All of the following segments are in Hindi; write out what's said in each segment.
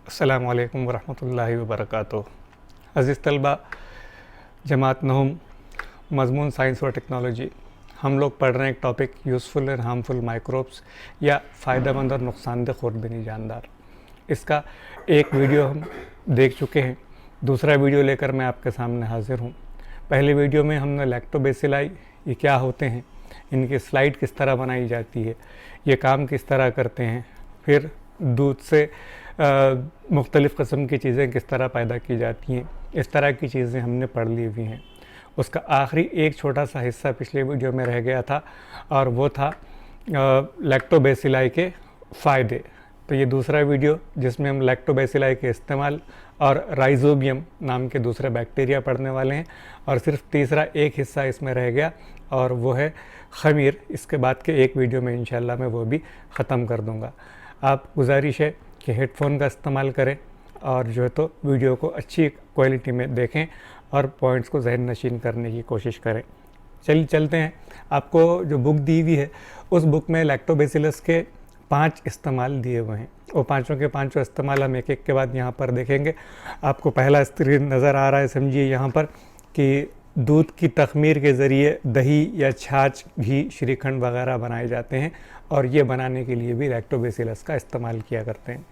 अस्सलामु अलैकुम वरहमतुल्लाहि वबरकातुहू। अज़ीज़ तलबा, जमात नहुम मज़मून साइंस व टेक्नोलॉजी, हम लोग पढ़ रहे हैं एक topic useful and harmful microbes या फ़ायदेमंद और नुकसानदेह खुर्दबीनी जानदार। इसका एक वीडियो हम देख चुके हैं, दूसरा वीडियो लेकर मैं आपके सामने हाज़िर हूँ। पहले वीडियो में हमने लैक्टोबैसिलाई ये क्या होते हैं, इनकी स्लाइड किस तरह बनाई जाती है, ये काम किस तरह करते हैं, फिर दूध से मुख्तलिफ़ किस्म की चीज़ें किस तरह पैदा की जाती हैं, इस तरह की चीज़ें हमने पढ़ ली हुई हैं। उसका आखिरी एक छोटा सा हिस्सा पिछले वीडियो में रह गया था और वो था लैक्टोबैसिलाई के फ़ायदे। तो ये दूसरा वीडियो जिसमें हम लैक्टोबैसिलाई के इस्तेमाल और राइजोबियम नाम के दूसरे बैक्टीरिया पढ़ने वाले हैं, और सिर्फ तीसरा एक हिस्सा इसमें रह गया और वो है ख़मीर। इसके बाद के एक वीडियो में इंशाल्लाह मैं वो भी ख़त्म कर दूँगा। आप गुजारिश है कि हेडफोन का इस्तेमाल करें और जो है तो वीडियो को अच्छी क्वालिटी में देखें और पॉइंट्स को जहन नशीन करने की कोशिश करें। चलते हैं। आपको जो बुक दी हुई है उस बुक में लैक्टोबैसिलस के 5 इस्तेमाल दिए हुए हैं। वो पाँचों के पाँचों इस्तेमाल हम एक एक के बाद यहाँ पर देखेंगे। आपको पहला स्क्रीन नज़र आ रहा है, समझिए यहाँ पर कि दूध की तख़मीर के ज़रिए दही या छाछ, घी, श्रीखंड वगैरह बनाए जाते हैं और ये बनाने के लिए भी लैक्टोबैसिलस का इस्तेमाल किया करते हैं।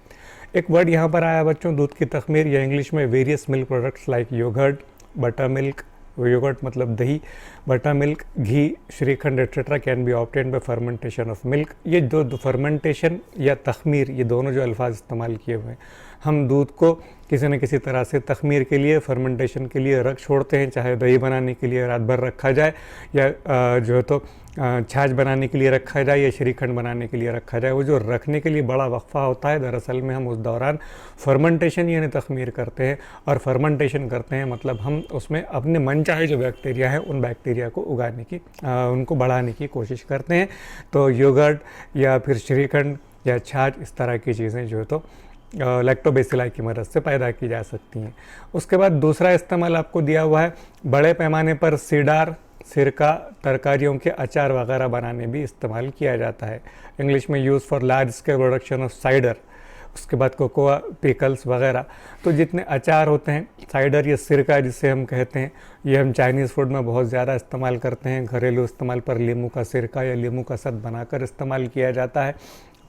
एक वर्ड यहाँ पर आया बच्चों, दूध की तख़मीर, या इंग्लिश में various milk products like yogurt, butter milk, yogurt मतलब दही, butter milk, ghee, shrikhand etcetera can be obtained by fermentation of milk. ये जो फर्मेंटेशन या तख़मीर, ये दोनों जो अल्फाज इस्तेमाल किए हुए हैं, हम दूध को किसी न किसी तरह से तख़मीर के लिए, फर्मेंटेशन के लिए रख छोड़ते हैं, चाहे दही बनाने के लिए रात भर रखा जाए या जो है तो छाछ बनाने के लिए रखा जाए या श्रीखंड बनाने के लिए रखा जाए। वो जो रखने के लिए बड़ा वक्फ़ा होता है, दरअसल में हम उस दौरान फर्मेंटेशन यानी तख़मीर करते हैं। और फर्मेंटेशन करते हैं मतलब हम उसमें अपने मनचाहे जो बैक्टीरिया हैं उन बैक्टीरिया को उगाने की, उनको बढ़ाने की कोशिश करते हैं। तो योगर्ट या फिर श्रीखंड या छाछ, इस तरह की चीज़ें जो है तो लैक्टोबैसिलाई की मदद से पैदा की जा सकती हैं। उसके बाद दूसरा इस्तेमाल आपको दिया हुआ है, बड़े पैमाने पर सीडार, सिरका, तरकारियों के अचार वगैरह बनाने भी इस्तेमाल किया जाता है। इंग्लिश में use for large scale production of cider. उसके बाद कोकोआ, पिकल्स वगैरह। तो जितने अचार होते हैं, साइडर या सिरका जिसे हम कहते हैं, ये हम चाइनीज़ फूड में बहुत ज़्यादा इस्तेमाल करते हैं। घरेलू इस्तेमाल पर लींबू का सिरका या लींबू का शरबत बनाकर इस्तेमाल किया जाता है।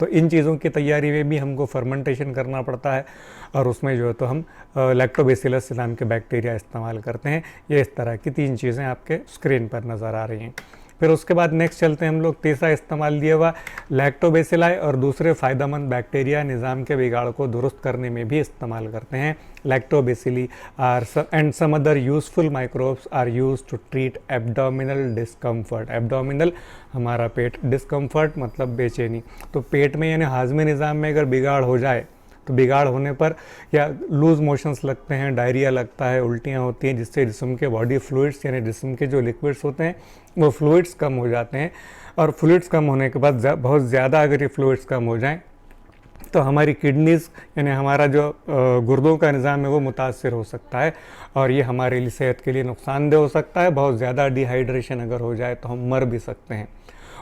तो इन चीज़ों की तैयारी में भी हमको फर्मेंटेशन करना पड़ता है और उसमें जो है तो हम लैक्टोबैसिलस नाम के बैक्टीरिया इस्तेमाल करते हैं। ये इस तरह की 3 चीज़ें आपके स्क्रीन पर नज़र आ रही हैं। फिर उसके बाद नेक्स्ट चलते हैं हम लोग, तीसरा इस्तेमाल दिया हुआ लैक्टोबैसिलाई और दूसरे फ़ायदेमंद बैक्टीरिया निज़ाम के बिगाड़ को दुरुस्त करने में भी इस्तेमाल करते हैं। Lactobacilli are and some other useful microbes are use to treat abdominal discomfort. Abdominal हमारा पेट, डिस्कम्फर्ट मतलब बेचैनी। तो पेट में यानी हाज़मी निज़ाम में अगर बिगाड़ हो जाए तो बिगाड़ होने पर या लूज़ मोशंस लगते हैं, डायरिया लगता है, उल्टियाँ होती हैं, जिससे जिस्म के बॉडी फ्लूइड्स यानी जिस्म के जो लिक्विड्स होते हैं वो फ्लूइड्स कम हो जाते हैं। और फ्लूइड्स कम होने के बाद बहुत ज़्यादा अगर ये फ्लूइड्स कम हो जाएं तो हमारी किडनीज़ यानी हमारा जो गुर्दों का निज़ाम है वो मुतासर हो सकता है और ये हमारे लिए सेहत के लिए नुकसानदेह हो सकता है। बहुत ज़्यादा डिहाइड्रेशन अगर हो जाए तो हम मर भी सकते हैं।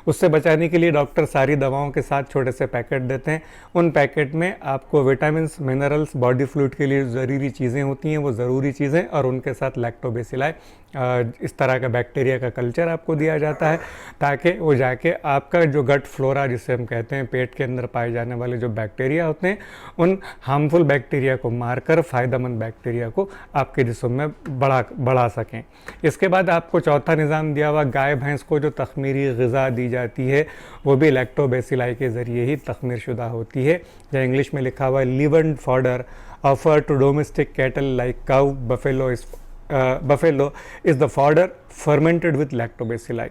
उससे बचाने के लिए डॉक्टर सारी दवाओं के साथ छोटे से पैकेट देते हैं। उन पैकेट में आपको विटामिन्स, मिनरल्स, बॉडी फ्लूइड के लिए ज़रूरी चीज़ें होती हैं, वो ज़रूरी चीज़ें, और उनके साथ लैक्टोबैसिलाई इस तरह का बैक्टीरिया का कल्चर आपको दिया जाता है ताकि वो जाके आपका जो गट फ्लोरा जिसे हम कहते हैं, पेट के अंदर पाए जाने वाले जो बैक्टीरिया होते हैं, उन हार्मफुल बैक्टीरिया को मारकर फ़ायदेमंद बैक्टीरिया को आपके जिस्म में बढ़ा सकें। इसके बाद आपको चौथा निज़ाम दिया हुआ, गाय भैंस को जो तख़मीरी ग़िज़ा दी जाती है वो भी लैक्टोबैसिलाई के ज़रिए ही तख़मीर शुदा होती है। या इंग्लिश में लिखा हुआ है, leaved fodder offer to domestic cattle like cow, buffalo is the fodder fermented with lactobacilli.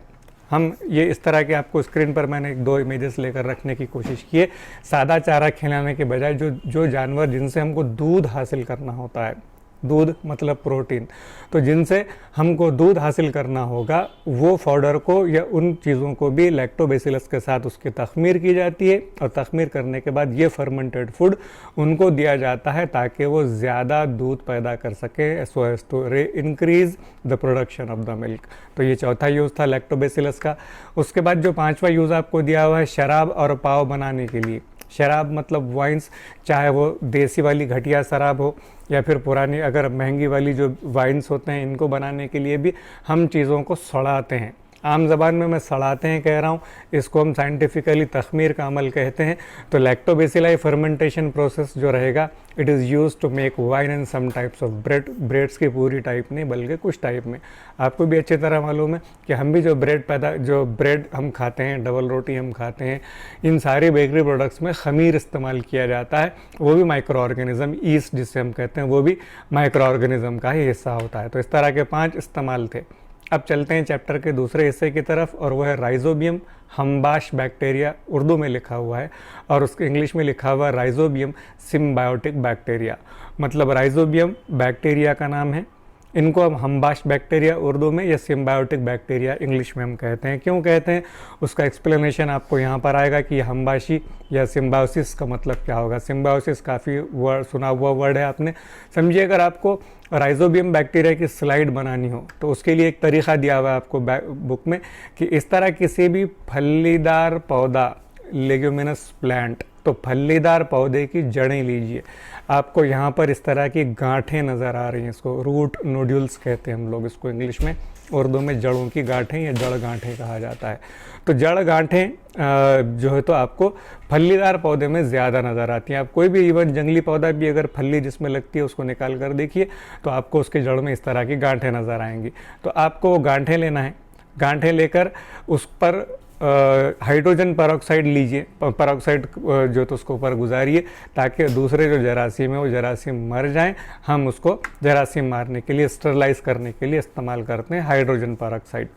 हम ये इस तरह के आपको स्क्रीन पर मैंने 2 इमेजेस लेकर रखने की कोशिश की है। सादा चारा खिलाने के बजाय जो जानवर जिनसे हमको दूध हासिल करना होता है, दूध मतलब प्रोटीन, तो जिनसे हमको दूध हासिल करना होगा वो फॉडर को या उन चीज़ों को भी लैक्टोबैसिलस के साथ उसकी तख़मीर की जाती है और तख़मीर करने के बाद ये फर्मेंटेड फूड उनको दिया जाता है ताकि वो ज़्यादा दूध पैदा कर सके, so as to increase the production of the milk. तो ये चौथा यूज़ था लैक्टोबैसिलस का। उसके बाद जो 5वां यूज़ आपको दिया हुआ है, शराब और पाव बनाने के लिए। शराब मतलब वाइन्स, चाहे वो देसी वाली घटिया शराब हो या फिर पुरानी अगर महंगी वाली जो वाइन्स होते हैं, इनको बनाने के लिए भी हम चीज़ों को सड़ाते हैं। आम ज़बान में मैं सड़ाते हैं कह रहा हूँ, इसको हम साइंटिफिकली तख़मीर का अमल कहते हैं। तो लैक्टोबैसिलाई फर्मेंटेशन प्रोसेस जो रहेगा, it is use to make wine and some types of bread. Breads की पूरी टाइप नहीं बल्कि कुछ टाइप में। आपको भी अच्छी तरह मालूम है कि हम भी जो ब्रेड हम खाते हैं, डबल रोटी हम खाते हैं, इन सारे बेकरी प्रोडक्ट्स में खमीर इस्तेमाल किया जाता है। वो भी माइक्रो ऑर्गेनिज़म, ईस्ट जिसे हम कहते हैं, वो भी माइक्रो ऑर्गेनिज़म का ही हिस्सा होता है। तो इस तरह के 5 इस्तेमाल थे। अब चलते हैं चैप्टर के दूसरे हिस्से की तरफ, और वो है राइजोबियम हम्बाश बैक्टीरिया। उर्दू में लिखा हुआ है और उसके इंग्लिश में लिखा हुआ राइजोबियम सिम्बायोटिक बैक्टीरिया। मतलब राइजोबियम बैक्टीरिया का नाम है, इनको हम हम्बाश बैक्टीरिया उर्दू में या सिम्बायोटिक बैक्टीरिया इंग्लिश में हम कहते हैं। क्यों कहते हैं उसका एक्सप्लेनेशन आपको यहाँ पर आएगा कि हम्बाशी या सिम्बायोसिस का मतलब क्या होगा। सिम्बायोसिस काफ़ी सुना हुआ वर्ड है आपने। समझिए, अगर आपको राइजोबियम बैक्टीरिया की स्लाइड बनानी हो तो उसके लिए एक तरीक़ा दिया हुआ है आपको बुक में कि इस तरह किसी भी फलीदार पौधा, लेग्यूमिनस प्लांट, तो फलीदार पौधे की जड़ें लीजिए। आपको यहाँ पर इस तरह की गांठें नज़र आ रही हैं, इसको रूट नोड्यूल्स कहते हैं हम लोग इसको इंग्लिश में। उर्दू में जड़ों की गांठें या जड़ गांठें कहा जाता है। तो जड़ गांठें जो है तो आपको फलीदार पौधे में ज़्यादा नज़र आती हैं। आप कोई भी इवन जंगली पौधा भी अगर फली जिसमें लगती है उसको निकाल कर देखिए तो आपको उसके जड़ में इस तरह की गांठें नज़र आएंगी। तो आपको वो गांठें लेना है। गांठें लेकर उस पर हाइड्रोजन पेरोक्साइड लीजिए, पेरोक्साइड जो तो उसको ऊपर गुजारिए ताकि दूसरे जो जरासीम है वो जरासीम मर जाएं। हम उसको जरासीम मारने के लिए, स्टरलाइज करने के लिए इस्तेमाल करते हैं हाइड्रोजन पेरोक्साइड।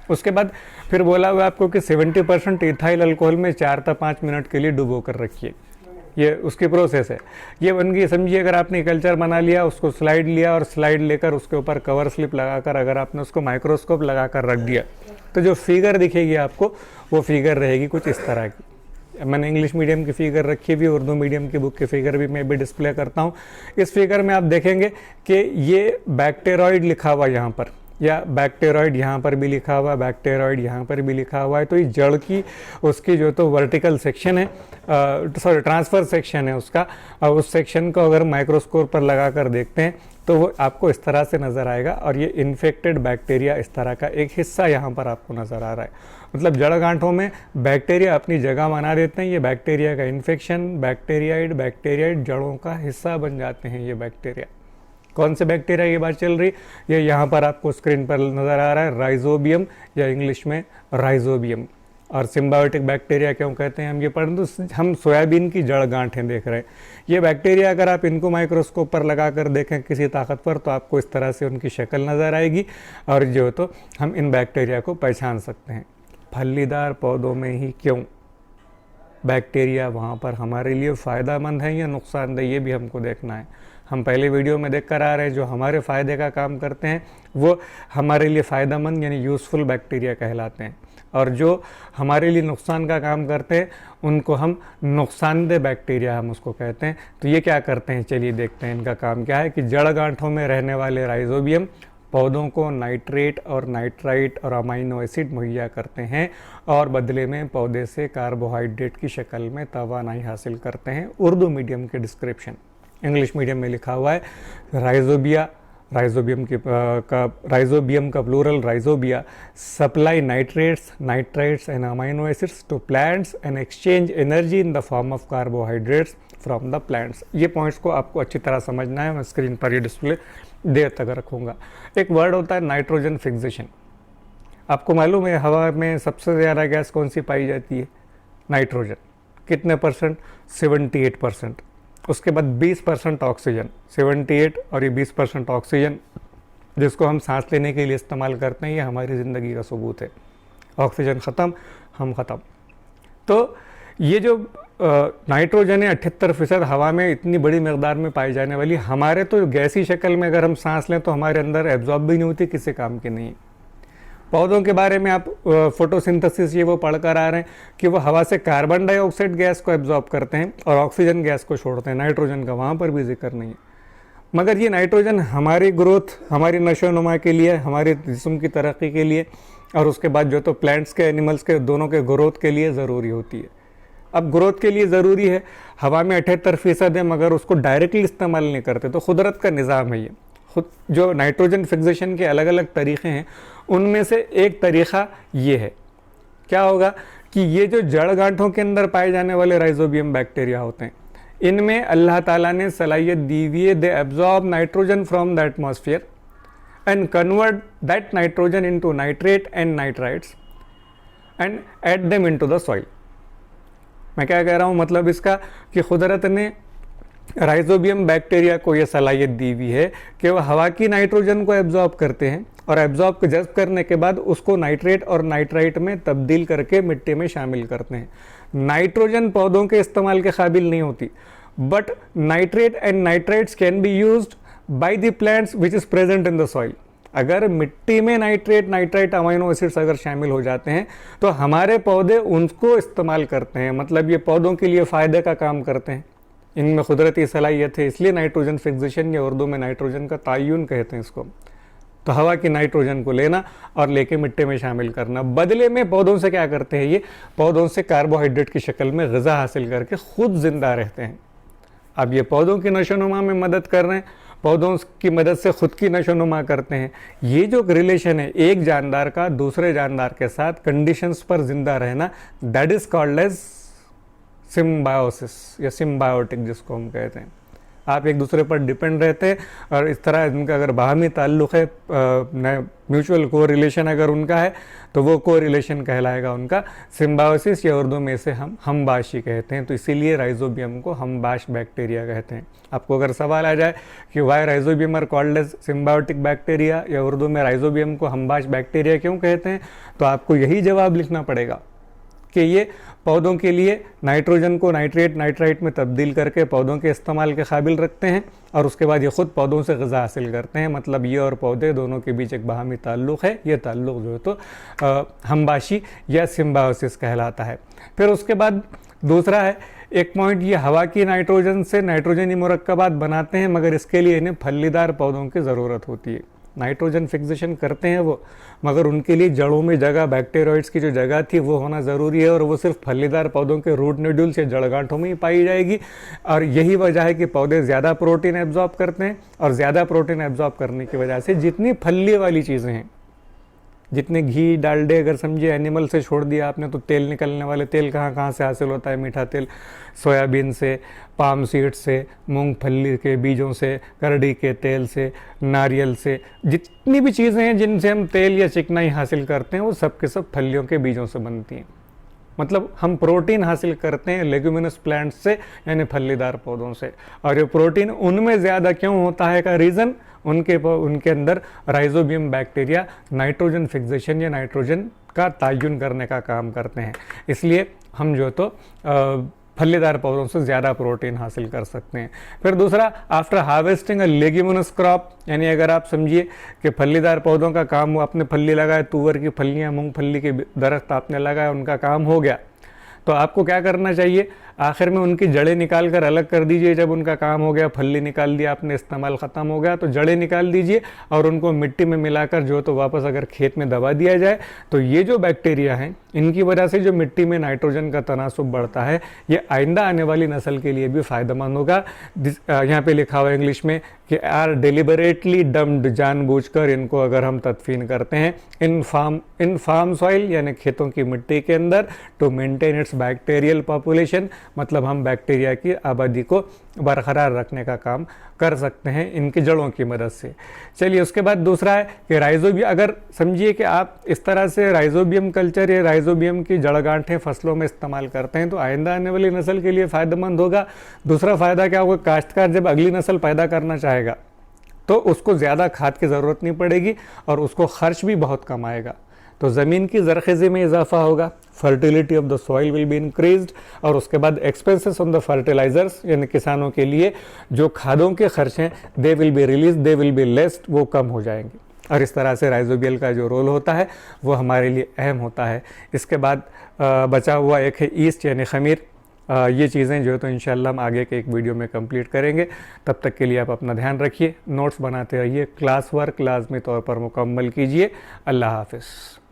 उसके बाद फिर बोला हुआ आपको कि 70% इथाइल अल्कोहल में 4 से 5 मिनट के लिए डुबो कर रखिए। ये उसकी प्रोसेस है। ये बन गई। समझिए, अगर आपने कल्चर बना लिया, उसको स्लाइड लिया और स्लाइड लेकर उसके ऊपर कवर स्लिप लगाकर अगर आपने उसको माइक्रोस्कोप लगाकर रख दिया तो जो फिगर दिखेगी आपको वो फिगर रहेगी कुछ इस तरह की। मैंने इंग्लिश मीडियम की फ़िगर रखी हुई, उर्दू मीडियम की बुक की फ़िगर भी मैं भी डिस्प्ले करता हूँ। इस फिगर में आप देखेंगे कि ये बैक्टीरियोइड लिखा हुआ यहाँ पर, या बैक्टीरियोइड यहाँ पर भी लिखा हुआ है, बैक्टीरियोइड यहाँ पर भी लिखा हुआ है। तो ये जड़ की उसकी जो तो वर्टिकल सेक्शन है, ट्रांसफ़र सेक्शन है उसका, और उस सेक्शन को अगर माइक्रोस्कोप पर लगा कर देखते हैं तो वो आपको इस तरह से नज़र आएगा। और ये इन्फेक्टेड बैक्टीरिया इस तरह का एक हिस्सा यहाँ पर आपको नज़र आ रहा है। मतलब जड़ गांठों में बैक्टीरिया अपनी जगह बना देते हैं। ये बैक्टीरिया का इन्फेक्शन, बैक्टीरियाइड जड़ों का हिस्सा बन जाते हैं ये बैक्टीरिया। कौन से बैक्टीरिया की बात चल रही, ये यहाँ पर आपको स्क्रीन पर नज़र आ रहा है, राइजोबियम या इंग्लिश में राइजोबियम। और सिम्बायोटिक बैक्टीरिया क्यों कहते हैं हम ये पढ़ें तो हम सोयाबीन की जड़ गांठें देख रहे हैं। ये बैक्टीरिया अगर आप इनको माइक्रोस्कोप पर लगा कर देखें किसी ताकत पर तो आपको इस तरह से उनकी शक्ल नज़र आएगी, और जो तो हम इन बैक्टीरिया को पहचान सकते हैं। फलीदार पौधों में ही क्यों बैक्टीरिया वहाँ पर हमारे लिए फ़ायदेमंद है या नुकसानदेह, ये भी हमको देखना है। हम पहले वीडियो में देख कर आ रहे हैं, जो हमारे फ़ायदे का काम करते हैं वो हमारे लिए फ़ायदेमंद यानी यूज़फुल बैक्टीरिया कहलाते हैं, और जो हमारे लिए नुकसान का काम करते हैं उनको हम नुकसानदेह बैक्टीरिया हम उसको कहते हैं। तो ये क्या करते हैं, चलिए देखते हैं इनका काम क्या है। कि जड़ गांठों में रहने वाले राइजोबियम पौधों को नाइट्रेट और नाइट्राइट और अमाइनो एसिड मुहैया करते हैं और बदले में पौधे से कार्बोहाइड्रेट की शक्ल में तवानाई हासिल करते हैं। उर्दू मीडियम के डिस्क्रिप्शन, इंग्लिश मीडियम में लिखा हुआ है राइजोबियम का plural rhizobia supply nitrites and amino acids to plants and exchange energy in the form of carbohydrates from the plants. ये पॉइंट्स को आपको अच्छी तरह समझना है। मैं स्क्रीन पर ये डिस्प्ले देर तक रखूँगा। एक वर्ड होता है नाइट्रोजन फिक्सेशन। आपको मालूम है हवा में सबसे ज़्यादा गैस कौन सी पाई जाती है, नाइट्रोजन। कितने परसेंट, 78%। उसके बाद 20% ऑक्सीजन, 78 और ये 20% ऑक्सीजन जिसको हम सांस लेने के लिए इस्तेमाल करते हैं, ये हमारी ज़िंदगी का सबूत है। ऑक्सीजन ख़त्म, हम ख़त्म। तो ये जो नाइट्रोजन है 78% हवा में इतनी बड़ी मकदार में पाई जाने वाली, हमारे तो गैसी शक्ल में अगर हम सांस लें तो हमारे अंदर एब्जॉर्ब भी नहीं होती, किसी काम की नहीं। पौधों के बारे में आप फोटोसिंथेसिस ये वो पढ़ कर आ रहे हैं कि वो हवा से कार्बन डाइऑक्साइड गैस को एब्जॉर्ब करते हैं और ऑक्सीजन गैस को छोड़ते हैं। नाइट्रोजन का वहाँ पर भी जिक्र नहीं है। मगर ये नाइट्रोजन हमारी ग्रोथ, हमारी नशोनुमा के लिए, हमारे जिस्म की तरक्की के लिए और उसके बाद जो तो प्लांट्स के, एनिमल्स के दोनों के ग्रोथ के लिए ज़रूरी होती है। अब ग्रोथ के लिए ज़रूरी है, हवा में 78% है मगर उसको डायरेक्टली इस्तेमाल नहीं करते, तो कुदरत का निज़ाम है ये। खुद जो नाइट्रोजन फिक्सेशन के अलग अलग तरीक़े हैं उनमें से एक तरीक़ा ये है। क्या होगा कि ये जो जड़ गांठों के अंदर पाए जाने वाले राइजोबियम बैक्टीरिया होते हैं, इनमें अल्लाह ताला ने सलाहियत दी हुई है, they absorb nitrogen from the atmosphere and convert that nitrogen into nitrate and nitrites and add them into the soil. मैं क्या कह रहा हूँ, मतलब इसका कि कुदरत ने राइजोबियम बैक्टीरिया को यह सलाहियत दी हुई है कि वह हवा की नाइट्रोजन को एब्जॉर्ब करते हैं और एब्जॉर्ब को जज्ब करने के बाद उसको नाइट्रेट और नाइट्राइट में तब्दील करके मिट्टी में शामिल करते हैं। नाइट्रोजन पौधों के इस्तेमाल के काबिल नहीं होती, but nitrate and nitrites can be used by the plants which is present in the soil. अगर मिट्टी में नाइट्रेट नाइट्राइट अमीनो एसिड्स अगर शामिल हो जाते हैं तो हमारे पौधे उनको इस्तेमाल करते हैं, मतलब ये पौधों के लिए फ़ायदे का काम करते हैं। इनमें कुदरती सलाहियत है, इसलिए नाइट्रोजन फिक्सेशन या उर्दू में नाइट्रोजन का तायुन कहते हैं इसको। तो हवा की नाइट्रोजन को लेना और लेके मिट्टी में शामिल करना, बदले में पौधों से क्या करते हैं, ये पौधों से कार्बोहाइड्रेट की शक्ल में ग़िज़ा हासिल करके खुद ज़िंदा रहते हैं। अब ये पौधों की नशोनुमा में मदद कर रहे हैं, पौधों की मदद से खुद की नशोनुमा करते हैं। ये जो रिलेशन है एक जानदार का दूसरे जानदार के साथ कंडीशंस पर ज़िंदा रहना, that is called as symbiosis या सिम्बायोटिक जिसको हम कहते हैं। आप एक दूसरे पर डिपेंड रहते हैं और इस तरह इनका अगर बाहमी ताल्लुक़ है, म्यूचुअल को रिलेशन अगर उनका है तो वो को रिलेशन कहलाएगा उनका सिम्बायोसिस, या उर्दू में इसे हम हमबाशी कहते हैं। तो इसीलिए राइजोबियम को हमबाश बैक्टीरिया कहते हैं। आपको अगर सवाल आ जाए कि why rhizobium are called as symbiotic bacteria या उर्दू में राइजोबियम को हमबाश बैक्टीरिया क्यों कहते हैं, तो आपको यही जवाब लिखना पड़ेगा कि ये पौधों के लिए नाइट्रोजन को नाइट्रेट नाइट्राइट में तब्दील करके पौधों के इस्तेमाल के काबिल रखते हैं और उसके बाद ये ख़ुद पौधों से ग़िज़ा हासिल करते हैं। मतलब ये और पौधे दोनों के बीच एक बाहमी ताल्लुक़ है। ये ताल्लुक़ जो है तो हमबाशी या सिम्बायोसिस कहलाता है। फिर उसके बाद दूसरा है एक पॉइंट, ये हवा की नाइट्रोजन से नाइट्रोजनी मुरक्कबात बनाते हैं मगर इसके लिए इन्हें फलीदार पौधों की ज़रूरत होती है। नाइट्रोजन फिक्सेशन करते हैं वो, मगर उनके लिए जड़ों में जगह, बैक्टीरियोइड्स की जो जगह थी वो होना ज़रूरी है और वो सिर्फ फलीदार पौधों के रूट नोड्यूल्स या जड़ गांठों में ही पाई जाएगी। और यही वजह है कि पौधे ज़्यादा प्रोटीन एब्जॉर्ब करते हैं और ज़्यादा प्रोटीन एब्जॉर्ब करने की वजह से जितनी फली वाली चीज़ें हैं, जितने घी डालडे अगर समझिए एनिमल से छोड़ दिया आपने तो तेल निकलने वाले, तेल कहाँ से हासिल होता है, मीठा तेल सोयाबीन से, पाम सीड्स से, मूंगफली के बीजों से, करड़ी के तेल से, नारियल से, जितनी भी चीज़ें हैं जिनसे हम तेल या चिकनाई हासिल करते हैं वो सब के सब फलियों के बीजों से बनती हैं। मतलब हम प्रोटीन हासिल करते हैं लेग्यूमिनस प्लांट्स से, यानी फलीदार पौधों से। और ये प्रोटीन उनमें ज़्यादा क्यों होता है का रीज़न उनके अंदर राइजोबियम बैक्टीरिया नाइट्रोजन फिक्सेशन या नाइट्रोजन का तायुन करने का काम करते हैं। इसलिए हम जो तो फलीदार पौधों से ज़्यादा प्रोटीन हासिल कर सकते हैं। फिर दूसरा, आफ्टर हार्वेस्टिंग अ लेग्यूमिनस क्रॉप, यानी अगर आप समझिए कि फलीदार पौधों का काम हो, आपने फली लगाए, तुअर की फलियाँ, मूंगफली के दरख्त आपने लगाए, उनका काम हो गया, तो आपको क्या करना चाहिए, आखिर में उनकी जड़ें निकाल कर अलग कर दीजिए। जब उनका काम हो गया, फली निकाल दिया आपने, इस्तेमाल ख़त्म हो गया, तो जड़ें निकाल दीजिए और उनको मिट्टी में मिलाकर जो तो वापस अगर खेत में दबा दिया जाए तो ये जो बैक्टीरिया हैं इनकी वजह से जो मिट्टी में नाइट्रोजन का तनासुब बढ़ता है, ये आइंदा आने वाली नस्ल के लिए भी फ़ायदेमंद होगा। यहाँ पे लिखा हुआ इंग्लिश में कि आर डिलिबरेटली डम्ड, जानबूझकर इनको अगर हम तदफीन करते हैं इन फार्म सॉइल, यानी खेतों की मिट्टी के अंदर, to maintain its bacterial population, मतलब हम बैक्टीरिया की आबादी को बरकरार रखने का काम कर सकते हैं इनकी जड़ों की मदद से। चलिए, उसके बाद दूसरा है कि राइजोबियम, अगर समझिए कि आप इस तरह से राइजोबियम कल्चर या राइजोबियम की जड़ गांठें फसलों में इस्तेमाल करते हैं तो आइंदा आने वाली नस्ल के लिए फ़ायदेमंद होगा। दूसरा फ़ायदा क्या होगा, काश्तकार जब अगली नस्ल पैदा करना चाहेगा तो उसको ज़्यादा खाद की ज़रूरत नहीं पड़ेगी और उसको खर्च भी बहुत कम आएगा। तो ज़मीन की ज़रख़ेज़ी में इजाफा होगा, fertility of the soil will be increased, और उसके बाद एक्सपेंसेस ऑन द फर्टिलाइजर्स, यानी किसानों के लिए जो खादों के खर्च हैं, they will be release, they will be less, वो कम हो जाएंगे। और इस तरह से राइजोबियल का जो रोल होता है वो हमारे लिए अहम होता है। इसके बाद बचा हुआ एक है ईस्ट यानी खमीर। ये चीज़ें जो है तो इंशाल्लाह हम आगे के एक वीडियो में कंप्लीट करेंगे। तब तक के लिए आप अपना ध्यान रखिए, नोट्स बनाते रहिए, क्लास वर्क लाजमी तौर पर मुकम्मल कीजिए। अल्लाह हाफ़िज़।